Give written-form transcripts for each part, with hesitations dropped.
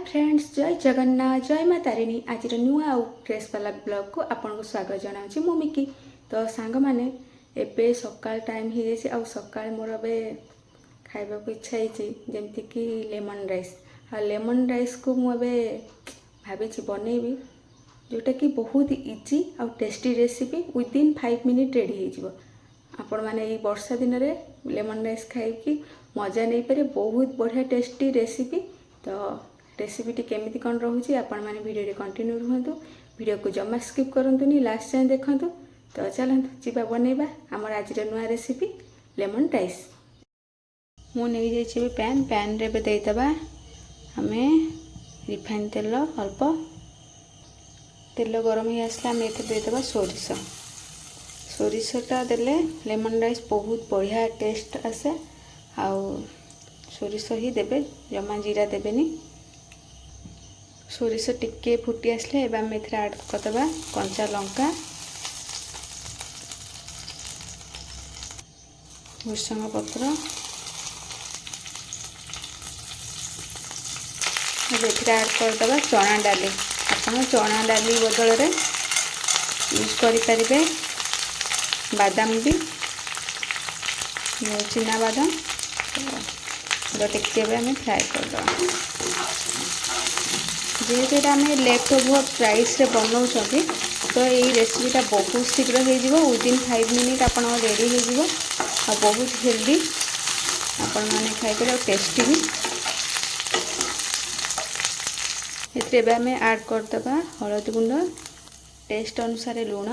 Friends जय जगन्नाथ जय माँ तारिणी आज नुआ आउ फ्रेश वाला ब्लॉग को आपन को स्वागत जनाऊँ मु मिकी। तो सांग मैंने एबे सकाल टाइम हो जाए आउ सकाल मोर ए खाइबा को इच्छा जमती कि लेमन राइस आ लेमन राइस को मुझे भावी बनईबी जोटा कि बहुत इजी आउ tasty recipe within 5 minute ready हो आपण मैंने ये वर्षा दिन में लेमन राइस खाई मजा नहीं पारे बहुत बढ़िया टेस्टी रेसिपी। तो रेसिपीटी केमिति कौन रोचे आपण मैंने वीडियो कंटिन्यू रुहतु वीडियो को जमा स्किप करंतुनी लास्ट जाए देखु। तो चलते जीवा बनइबा आमर आज नुआ रेसिपी लेमन राइस। मु नहीं जाइए पैन रे देदेबा आम रिफाइन तेल अल्प तेल गरम हो आसला आम देदेबा सोरिष सोरिषटा देले लेमन राइस बहुत बढ़िया टेस्ट आसे। आउ सोरिष ही देबे जमा जीरा देबेनी। सोरिष टिके फुटी आसले एबे आम एथरे ऐड करदेबा कंचा लंका भुसंग पत्र एथरे ऐड करदेबा चना डाली। आपन चना डाली बदल रे यूज करें बादाम भी चिना बादाम टिके आम फ्राए करदे जेहेतु आम लेफ्ट ओवर राइस रे बनाऊँ तो ये रेसिपीटा बहुत शीघ्र हो विदिन 5 मिनिट आप रेडी हो बहुत हेल्दी आपण मैंने खाई टेस्टी भी। ये आम ऐड करदेबा हलदी गुंड टेस्ट अनुसार लुण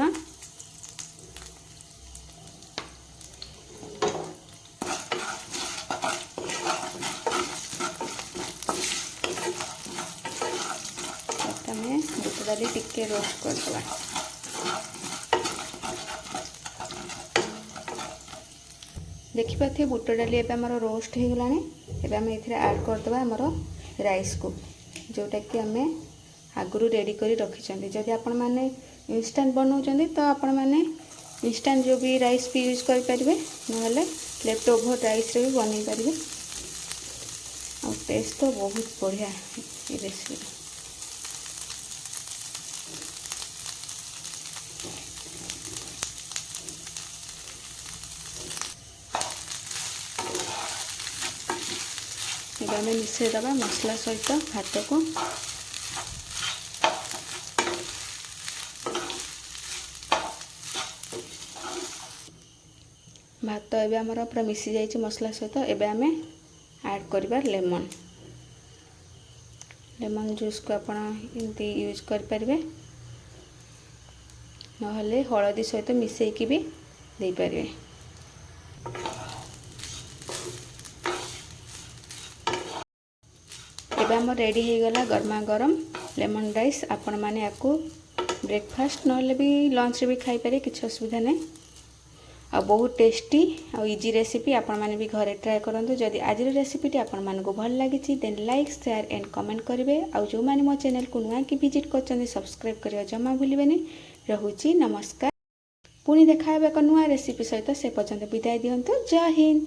बुट डाली टिके रोस्ट करदेबा। देखिपे बुट डाली एबे हमर रोस्ट हो गलानी। एबे हम एथिरे ऐड करदेबा हमर राइस को जोटा कि आम आगुरी रेडी करी रखिछंती। जदि आपण माने इंस्टेंट बनाउछंती तो आपण माने इंस्टेंट जो भी राइस भी यूज करि परिबे नहले लेफ्ट ओवर राइस रे भी बनै परिबे। और टेस्ट तो बहुत बढ़िया ये रेसिपी। आम मिसेदेबा मसला सहित भात को भात एबे हमर पूरा मिसी जाइए मसला सहित। एबे आम ऐड करबा लेमन लेमन जूस को आपण एमती यूज कर परिबे नहले हळदी सहित मिसेकी भी दे परिबे। एबे हम रेडी हो गला गरमा गरम लेमन राइस। आपण माने याकू ब्रेकफास्ट नहले भी लंच रे भी खाई पारे किछ असुविधा नहीं। आ बहुत टेस्टी आ इजी रेसिपी आपण माने भी घरे ट्राई करंतु। जदि आज रेसिपीटी आपण मान को भल लागी then like share and comment करेंगे। आ जो माने मो चैनल को नुआ कि विजिट करछन सब्सक्राइब करिया जमा भूलिबेनी। रहुची नमस्कार पुणी देखा एक नुआ रेसिपी सहित से पर्यंत विदाय दियंतु। जय हिंद।